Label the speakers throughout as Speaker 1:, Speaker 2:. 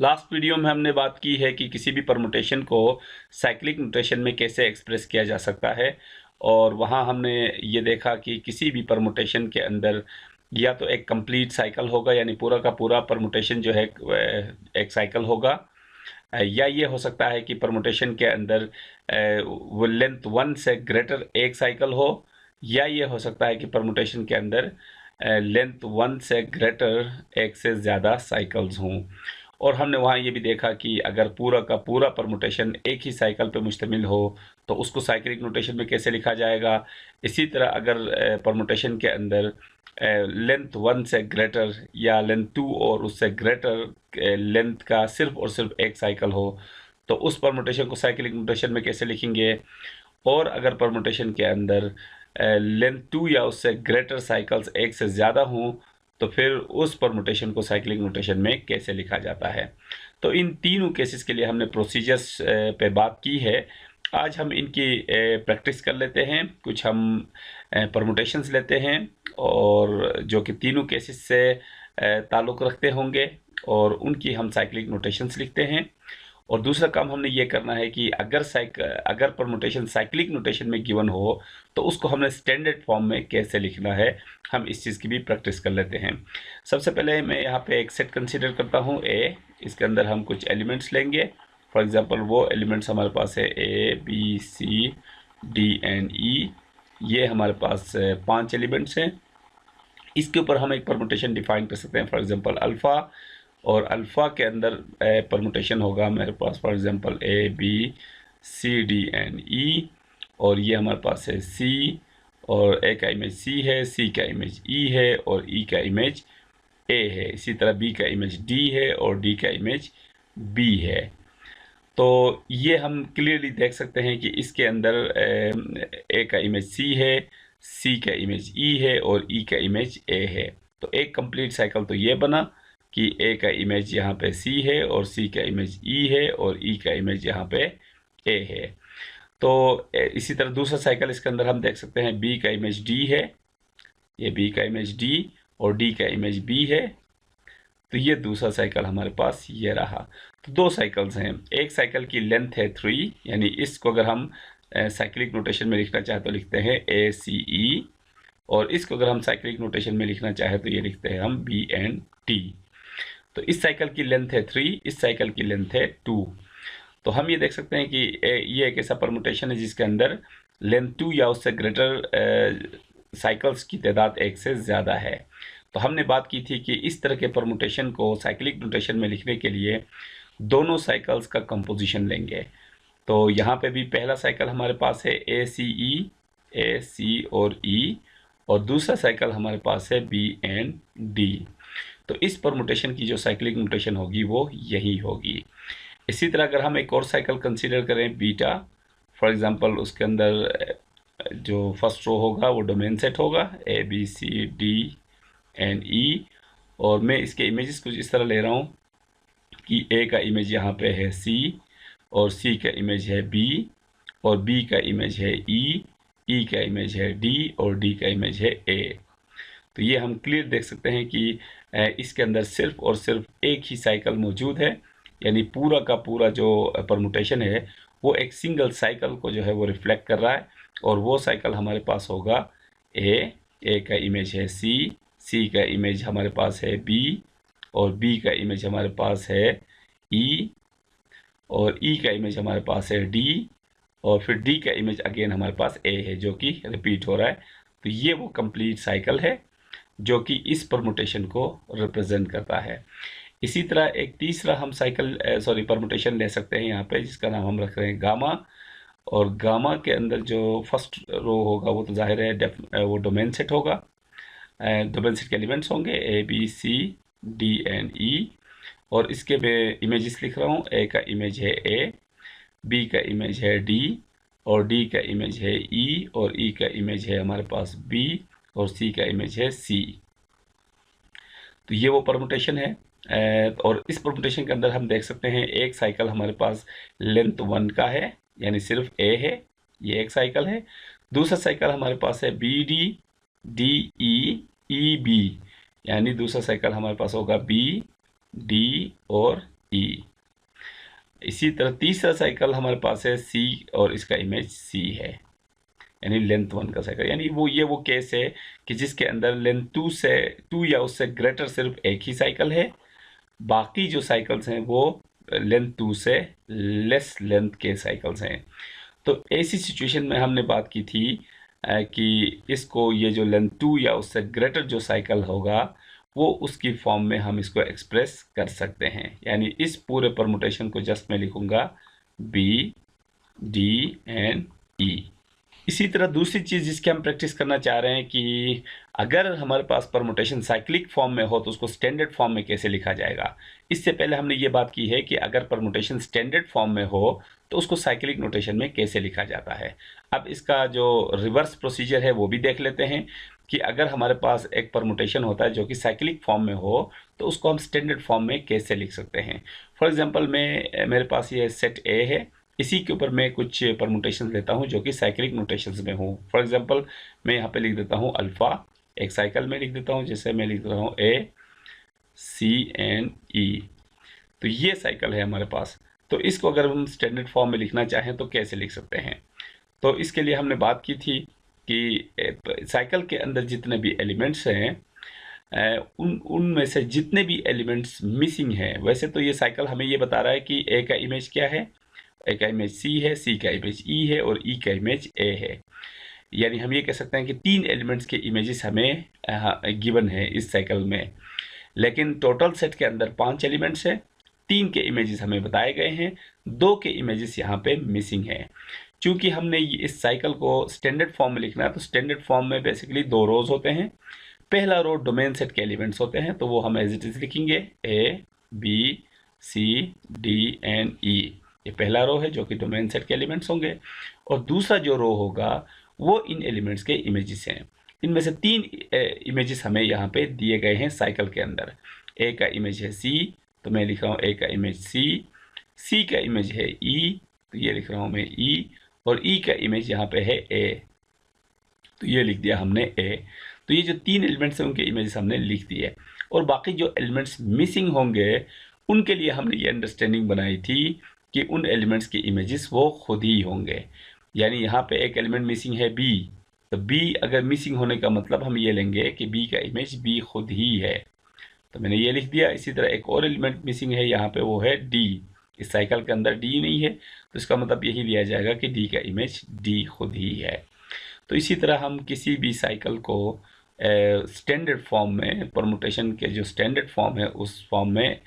Speaker 1: Last video में हमने बात की है कि किसी भी परमुटेशन को साइक्लिक नोटेशन में कैसे एक्सप्रेस किया जा सकता है, और वहाँ हमने ये देखा कि किसी भी परमुटेशन के अंदर या तो एक कंप्लीट साइकिल होगा, यानी पूरा का पूरा परमुटेशन जो है एक साइकिल होगा, या ये हो सकता है कि परमुटेशन के अंदर वो लेंथ 1 से ग्रेटर एक साइकिल हो, या ये हो सकता है कि परमुटेशन के अंदर लेंथ 1 से ग्रेटर एक से ज़्यादा साइकिल्स हों। और हमने वहाँ ये भी देखा कि अगर पूरा का पूरा परमुटेशन एक ही साइकिल पे मुश्तमिल हो तो उसको साइक्लिक नोटेशन में कैसे लिखा जाएगा। इसी तरह अगर परमुटेशन के अंदर लेंथ 1 से ग्रेटर या लेंथ 2 और उससे ग्रेटर लेंथ का सिर्फ और सिर्फ एक साइकिल हो तो उस परमुटेशन को साइक्लिक नोटेशन में कैसे लिखेंगे। और अगर परमुटेशन के अंदर लेंथ 2 या उससे ग्रेटर साइकिल्स एक से ज़्यादा हों तो फिर उस परमुटेशन को साइक्लिक नोटेशन में कैसे लिखा जाता है। तो इन तीनों केसेस के लिए हमने प्रोसीजर्स पे बात की है। आज हम इनकी प्रैक्टिस कर लेते हैं। कुछ हम परमुटेशंस लेते हैं और जो कि तीनों केसेस से ताल्लुक़ रखते होंगे, और उनकी हम साइक्लिक नोटेशंस लिखते हैं। और दूसरा काम हमने ये करना है कि अगर परमुटेशन साइक्लिक नोटेशन में गिवन हो तो उसको हमने स्टैंडर्ड फॉर्म में कैसे लिखना है, हम इस चीज़ की भी प्रैक्टिस कर लेते हैं। सबसे पहले मैं यहाँ पे एक सेट कंसीडर करता हूँ ए। इसके अंदर हम कुछ एलिमेंट्स लेंगे। फॉर एग्जांपल वो एलिमेंट्स हमारे पास है A B C D and E. ये हमारे पास 5 एलिमेंट्स हैं। इसके ऊपर हम एक परमुटेशन डिफाइन कर सकते हैं, फॉर एग्जांपल अल्फ़ा। और अल्फ़ा के अंदर परमुटेशन होगा मेरे पास for example A B C D and E. और ये हमारे पास है सी, और ए का इमेज सी है, सी का इमेज ई है, और ई का इमेज ए है। इसी तरह बी का इमेज डी है और डी का इमेज बी है। तो ये हम क्लियरली देख सकते हैं कि इसके अंदर ए का इमेज सी है, सी का इमेज ई है और ई का इमेज ए है। तो एक कंप्लीट साइकिल तो ये बना कि ए का इमेज यहाँ पे सी है और सी का इमेज ई है और ई का इमेज यहाँ पे ए है। तो इसी तरह दूसरा साइकिल इसके अंदर हम देख सकते हैं बी का इमेज डी है, ये बी का इमेज डी और डी का इमेज बी है। तो ये दूसरा साइकिल हमारे पास ये रहा। तो दो साइकिल्स हैं। एक साइकिल की लेंथ है 3, यानी इसको अगर हम साइक्लिक नोटेशन में लिखना चाहे तो लिखते हैं ए सी ई, और इसको अगर हम साइक्लिक नोटेशन में लिखना चाहे तो ये लिखते हैं हम बी एंड टी। तो इस साइकिल की लेंथ है 3, इस साइकिल की लेंथ है 2। तो हम ये देख सकते हैं कि ये एक ऐसा परमुटेशन है जिसके अंदर लेंथ 2 या उससे ग्रेटर साइकिल्स की तादाद एक से ज़्यादा है। तो हमने बात की थी कि इस तरह के परमुटेशन को साइक्लिक नोटेशन में लिखने के लिए दोनों साइकिल्स का कंपोजिशन लेंगे। तो यहाँ पे भी पहला साइकिल हमारे पास है ए सी और ई, और दूसरा साइकिल हमारे पास है बी एंड डी। तो इस परमुटेशन की जो साइक्लिक नोटेशन होगी वो यही होगी। इसी तरह अगर हम एक और साइकिल कंसीडर करें बीटा, फॉर एग्जांपल उसके अंदर जो फर्स्ट रो होगा वो डोमेन सेट होगा A B C D and E. और मैं इसके इमेजेस कुछ इस तरह ले रहा हूँ कि ए का इमेज यहाँ पे है सी, और सी का इमेज है बी, और बी का इमेज है ई का इमेज है डी, और डी का इमेज है ए। तो ये हम क्लियर देख सकते हैं कि इसके अंदर सिर्फ और सिर्फ एक ही साइकिल मौजूद है, यानी पूरा का पूरा जो परमुटेशन है वो एक सिंगल साइकिल को जो है वो रिफ्लेक्ट कर रहा है। और वो साइकिल हमारे पास होगा ए का इमेज है सी का इमेज हमारे पास है बी, और बी का इमेज हमारे पास है ई, और ई का इमेज हमारे पास है डी, और फिर डी का इमेज अगेन हमारे पास ए है जो कि रिपीट हो रहा है। तो ये वो कंप्लीट साइकिल है जो कि इस परमुटेशन को रिप्रेजेंट करता है। इसी तरह एक तीसरा हम परमुटेशन ले सकते हैं यहाँ पे, जिसका नाम हम रख रहे हैं गामा। और गामा के अंदर जो फर्स्ट रो होगा वो तो जाहिर है वो डोमेन सेट होगा। डोमेन सेट के एलिमेंट्स होंगे A B C D and E, और इसके मैं इमेजेस लिख रहा हूँ। ए का इमेज है ए, बी का इमेज है डी, और डी का इमेज है ई, और ई का इमेज है हमारे पास बी, और सी का इमेज है सी। तो ये वो परमुटेशन है। और इस परमुटेशन के अंदर हम देख सकते हैं एक साइकिल हमारे पास लेंथ 1 का है, यानी सिर्फ ए है, ये एक साइकिल है। दूसरा साइकिल हमारे पास है बी डी ई बी, यानी दूसरा साइकिल हमारे पास होगा बी डी और ई। इसी तरह तीसरा साइकिल हमारे पास है सी और इसका इमेज सी है, यानी लेंथ 1 का साइकिल। यानी वो केस है कि जिसके अंदर लेंथ 2 या उससे ग्रेटर सिर्फ एक ही साइकिल है, बाकी जो साइकिल्स हैं वो लेंथ 2 से लेस लेंथ के साइकिल्स हैं। तो ऐसी सिचुएशन में हमने बात की थी कि इसको ये जो लेंथ 2 या उससे ग्रेटर जो साइकिल होगा वो उसकी फॉर्म में हम इसको एक्सप्रेस कर सकते हैं। यानी इस पूरे परमुटेशन को जस्ट मैं लिखूंगा बी डी एंड ई। इसी तरह दूसरी चीज़ जिसकी हम प्रैक्टिस करना चाह रहे हैं कि अगर हमारे पास परमुटेशन साइक्लिक फॉर्म में हो तो उसको स्टैंडर्ड फॉर्म में कैसे लिखा जाएगा। इससे पहले हमने ये बात की है कि अगर परमुटेशन स्टैंडर्ड फॉर्म में हो तो उसको साइक्लिक नोटेशन में कैसे लिखा जाता है। अब इसका जो रिवर्स प्रोसीजर है वो भी देख लेते हैं कि अगर हमारे पास एक परमुटेशन होता है जो कि साइक्लिक फॉर्म में हो तो उसको हम स्टैंडर्ड फॉर्म में कैसे लिख सकते हैं। फॉर एग्जांपल मेरे पास ये सेट ए है, इसी के ऊपर मैं कुछ परमुटेशन लेता हूं जो कि साइक्लिक नोटेशंस में हूं। फॉर एग्जांपल मैं यहाँ पे लिख देता हूं अल्फ़ा, एक साइकिल में लिख देता हूं, जैसे मैं लिख देता हूं ए सी एन ई। तो ये साइकिल है हमारे पास। तो इसको अगर हम स्टैंडर्ड फॉर्म में लिखना चाहें तो कैसे लिख सकते हैं। तो इसके लिए हमने बात की थी कि साइकिल के अंदर जितने भी एलिमेंट्स हैं उनमें से जितने भी एलिमेंट्स मिसिंग हैं, वैसे तो ये साइकिल हमें ये बता रहा है कि ए का इमेज क्या है, ए का इमेज सी है, सी का इमेज ई है और ई का इमेज ए है। यानी हम ये कह सकते हैं कि 3 एलिमेंट्स के इमेजेस हमें गिवन है इस साइकिल में। लेकिन टोटल सेट के अंदर 5 एलिमेंट्स हैं, 3 के इमेजेस हमें बताए गए हैं, 2 के इमेजेस यहाँ पे मिसिंग हैं। चूंकि हमने इस साइकिल को स्टैंडर्ड फॉर्म में लिखना है तो स्टैंडर्ड फॉर्म में बेसिकली 2 रोज होते हैं। पहला रो डोमेन सेट के एलिमेंट्स होते हैं तो वो हम एज इट इज लिखेंगे A B C D and E. ये पहला रो है जो कि डोमेन सेट के एलिमेंट्स होंगे, और दूसरा जो रो होगा वो इन एलिमेंट्स के इमेजेस हैं। इनमें से 3 इमेजेस हमें यहाँ पे दिए गए हैं साइकिल के अंदर। ए का इमेज है सी, तो मैं लिख रहा हूँ ए का इमेज सी, सी का इमेज है ई, तो ये लिख रहा हूँ मैं ई, और ई का इमेज यहाँ पे है ए, तो ये लिख दिया हमने ए। तो ये जो 3 एलिमेंट्स हैं उनके इमेजेस हमने लिख दिए, और बाकी जो एलिमेंट्स मिसिंग होंगे उनके लिए हमने ये अंडरस्टैंडिंग बनाई थी कि उन एलिमेंट्स के इमेजेस वो खुद ही होंगे। यानी यहाँ पे एक एलिमेंट मिसिंग है बी, तो बी अगर मिसिंग होने का मतलब हम ये लेंगे कि बी का इमेज बी खुद ही है, तो मैंने ये लिख दिया। इसी तरह एक और एलिमेंट मिसिंग है यहाँ पे, वो है डी। इस साइकिल के अंदर डी नहीं है तो इसका मतलब यही लिया जाएगा कि डी का इमेज डी खुद ही है। तो इसी तरह हम किसी भी साइकिल को स्टैंडर्ड फॉर्म में, परमुटेशन के जो स्टैंडर्ड फॉर्म है उस फॉर्म में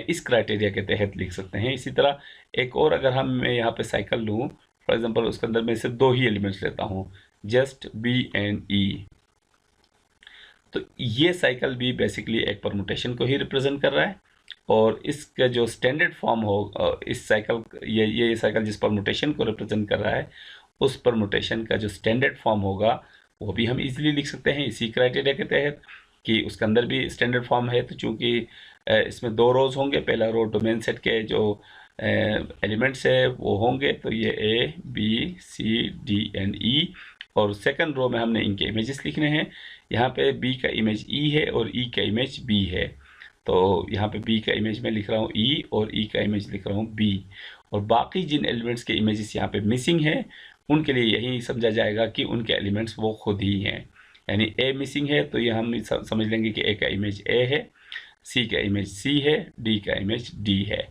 Speaker 1: इस क्राइटेरिया के तहत लिख सकते हैं। इसी तरह एक और अगर हम मैं यहाँ पे साइकिल लूँ, फॉर एग्जांपल उसके अंदर मैं सिर्फ 2 ही एलिमेंट्स लेता हूँ, जस्ट बी एंड ई, तो ये साइकिल भी बेसिकली एक परमुटेशन को ही रिप्रेजेंट कर रहा है, और इसका जो स्टैंडर्ड फॉर्म हो इस साइकिल, ये साइकिल जिस परमुटेशन को रिप्रेजेंट कर रहा है उस परमुटेशन का जो स्टैंडर्ड फॉर्म होगा वो भी हम इजीली लिख सकते हैं इसी क्राइटेरिया के तहत कि उसके अंदर भी स्टैंडर्ड फॉर्म है। तो चूंकि इसमें 2 रोज होंगे, पहला रो डोमेन सेट के जो एलिमेंट्स है वो होंगे, तो ये A B C D and E, और सेकंड रो में हमने इनके इमेजेस लिखने हैं। यहाँ पे बी का इमेज ई है और ई का इमेज बी है, तो यहाँ पे बी का इमेज मैं लिख रहा हूँ ई और ई का इमेज लिख रहा हूँ बी, और बाकी जिन एलिमेंट्स के इमेजेस यहाँ पे मिसिंग है उनके लिए यही समझा जाएगा कि उनके एलिमेंट्स वो खुद ही हैं। यानी ए मिसिंग है तो ये हम समझ लेंगे कि ए का इमेज ए है, सी का इमेज सी है, डी का इमेज डी है।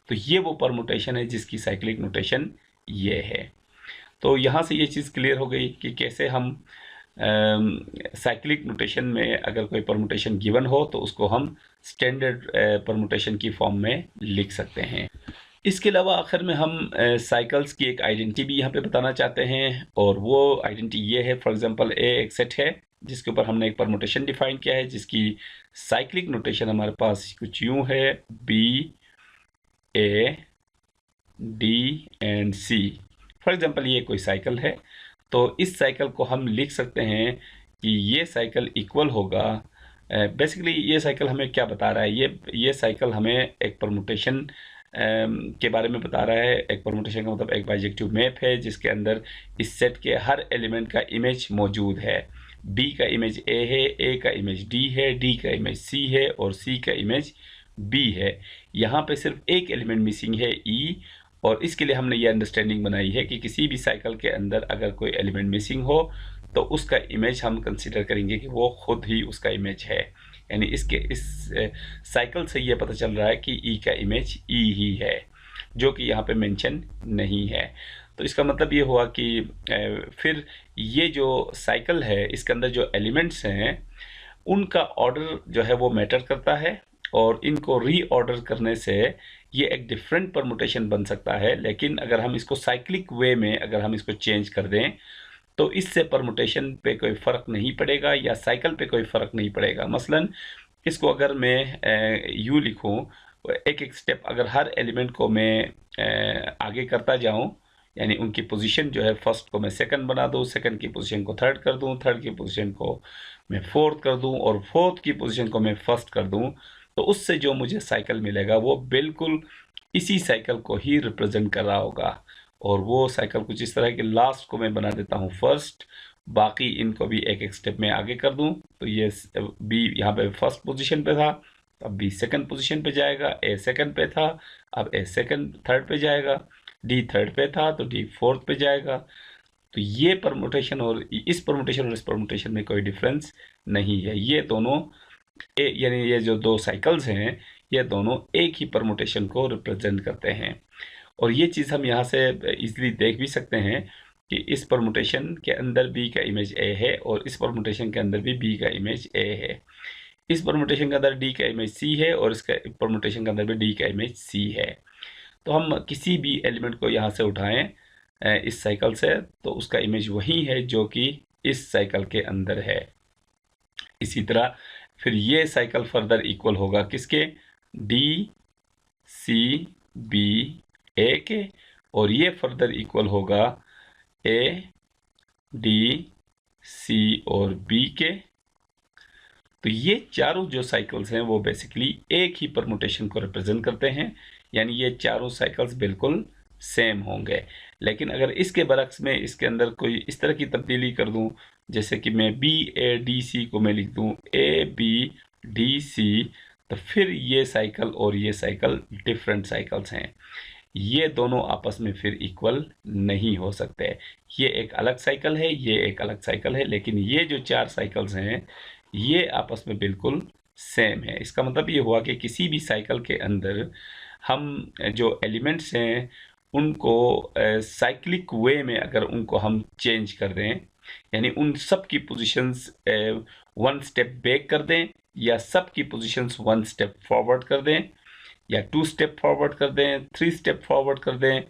Speaker 1: तो ये वो परमुटेशन है जिसकी साइक्लिक नोटेशन ये है। तो यहाँ से ये चीज़ क्लियर हो गई कि कैसे हम साइक्लिक नोटेशन में अगर कोई परमुटेशन गिवन हो तो उसको हम स्टैंडर्ड परमुटेशन की फॉर्म में लिख सकते हैं। इसके अलावा आखिर में हम साइकिल्स की एक आइडेंटिटी भी यहाँ पे बताना चाहते हैं, और वो आइडेंटिटी ये है, फॉर एग्जांपल ए एक सेट है जिसके ऊपर हमने एक परमुटेशन डिफाइन किया है जिसकी साइक्लिक नोटेशन हमारे पास कुछ यूँ है, B A D and C. For example ये कोई साइकिल है, तो इस साइकिल को हम लिख सकते हैं कि ये साइकिल इक्वल होगा, बेसिकली ये साइकिल हमें क्या बता रहा है, ये साइकिल हमें एक परमुटेशन के बारे में बता रहा है। एक परमुटेशन का मतलब एक बाइजेक्टिव मैप है जिसके अंदर इस सेट के हर एलिमेंट का इमेज मौजूद है। बी का इमेज ए है, ए का इमेज डी है, डी का इमेज सी है और सी का इमेज बी है। यहाँ पे सिर्फ एक एलिमेंट मिसिंग है ई, और इसके लिए हमने ये अंडरस्टैंडिंग बनाई है कि किसी भी साइकिल के अंदर अगर कोई एलिमेंट मिसिंग हो तो उसका इमेज हम कंसिडर करेंगे कि वो खुद ही उसका इमेज है। यानी इस साइकिल से ये पता चल रहा है कि ई का इमेज ई ही है, जो कि यहाँ पे मेंशन नहीं है। तो इसका मतलब ये हुआ कि फिर ये जो साइकिल है इसके अंदर जो एलिमेंट्स हैं उनका ऑर्डर जो है वो मैटर करता है, और इनको रीऑर्डर करने से ये एक डिफरेंट परमुटेशन बन सकता है। लेकिन अगर हम इसको साइक्लिक वे में अगर हम इसको चेंज कर दें तो इससे परमुटेशन पे कोई फ़र्क नहीं पड़ेगा या साइकिल पे कोई फ़र्क नहीं पड़ेगा। मसलन इसको अगर मैं यू लिखूं, एक एक स्टेप अगर हर एलिमेंट को मैं आगे करता जाऊं, यानी उनकी पोजीशन जो है फर्स्ट को मैं सेकंड बना दूं, सेकंड की पोजीशन को थर्ड कर दूं, थर्ड की पोजीशन को मैं फोर्थ कर दूं, और फोर्थ की पोजीशन को मैं फर्स्ट कर दूं, तो उससे जो मुझे साइकिल मिलेगा वो बिल्कुल इसी साइकिल को ही रिप्रेजेंट कर रहा होगा। और वो साइकिल कुछ इस तरह के, लास्ट को मैं बना देता हूँ फर्स्ट, बाकी इनको भी एक एक स्टेप में आगे कर दूं, तो ये बी यहाँ पे फर्स्ट पोजीशन पे था, अब बी सेकंड पोजीशन पे जाएगा, ए सेकंड पे था, अब ए सेकंड थर्ड पे जाएगा, डी थर्ड पे था तो डी फोर्थ पे जाएगा। तो ये परमुटेशन और इस परमुटेशन और इस परमुटेशन में कोई डिफरेंस नहीं है। ये दोनों यानी ये जो दो साइकिल्स हैं ये दोनों एक ही परमुटेशन को रिप्रेजेंट करते हैं। और ये चीज़ हम यहाँ से इजीली देख भी सकते हैं कि इस परमुटेशन के अंदर बी का इमेज ए है और इस परमुटेशन के अंदर भी बी का इमेज ए है। इस परमुटेशन के अंदर डी का इमेज सी है और इसका परमुटेशन के अंदर भी डी का इमेज सी है। तो हम किसी भी एलिमेंट को यहाँ से उठाएं इस साइकिल से, तो उसका इमेज वही है जो कि इस साइकिल के अंदर है। इसी तरह फिर ये साइकिल फर्दर इक्वल होगा किसके, डी सी बी ए के, और ये फर्दर इक्वल होगा ए डी सी और बी के। तो ये चारों जो साइकिल्स हैं वो बेसिकली एक ही परमुटेशन को रिप्रेजेंट करते हैं, यानी ये चारों साइकिल्स बिल्कुल सेम होंगे। लेकिन अगर इसके बरक्स में इसके अंदर कोई इस तरह की तब्दीली कर दूं, जैसे कि मैं बी ए डी सी को मैं लिख दूं ए बी डी सी, तो फिर ये साइकिल और ये साइकिल डिफरेंट साइकिल्स हैं, ये दोनों आपस में फिर इक्वल नहीं हो सकते। ये एक अलग साइकिल है, ये एक अलग साइकिल है, लेकिन ये जो चार साइकिल्स हैं ये आपस में बिल्कुल सेम है। इसका मतलब ये हुआ कि किसी भी साइकिल के अंदर हम जो एलिमेंट्स हैं उनको साइक्लिक वे में अगर उनको हम चेंज कर दें, यानी उन सब की पोजीशंस वन स्टेप बैक कर दें, या सब की पोजीशंस वन स्टेप फॉरवर्ड कर दें, या टू स्टेप फॉरवर्ड कर दें, थ्री स्टेप फॉरवर्ड कर दें,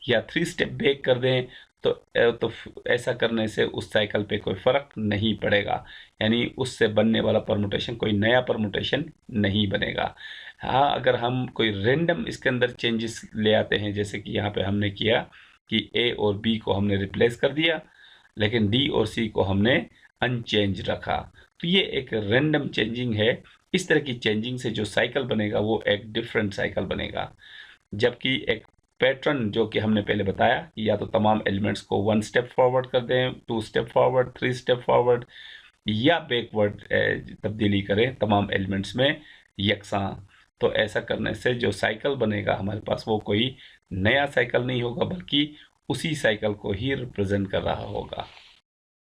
Speaker 1: या थ्री स्टेप बैक कर दें, तो ऐसा करने से उस साइकिल पे कोई फ़र्क नहीं पड़ेगा, यानी उससे बनने वाला परमुटेशन कोई नया परमुटेशन नहीं बनेगा। हाँ, अगर हम कोई रेंडम इसके अंदर चेंजेस ले आते हैं, जैसे कि यहाँ पे हमने किया कि ए और बी को हमने रिप्लेस कर दिया, लेकिन डी और सी को हमने अनचेंज रखा, तो ये एक रेंडम चेंजिंग है। इस तरह की चेंजिंग से जो साइकिल बनेगा वो एक डिफरेंट साइकिल बनेगा। जबकि एक पैटर्न जो कि हमने पहले बताया कि या तो तमाम एलिमेंट्स को वन स्टेप फॉरवर्ड कर दें, two step forward, three step forward, या बैकवर्ड तब्दीली करें तमाम एलिमेंट्स में यकसां, तो ऐसा करने से जो साइकिल बनेगा हमारे पास वो कोई नया साइकिल नहीं होगा, बल्कि उसी साइकिल को ही रिप्रेजेंट कर रहा होगा।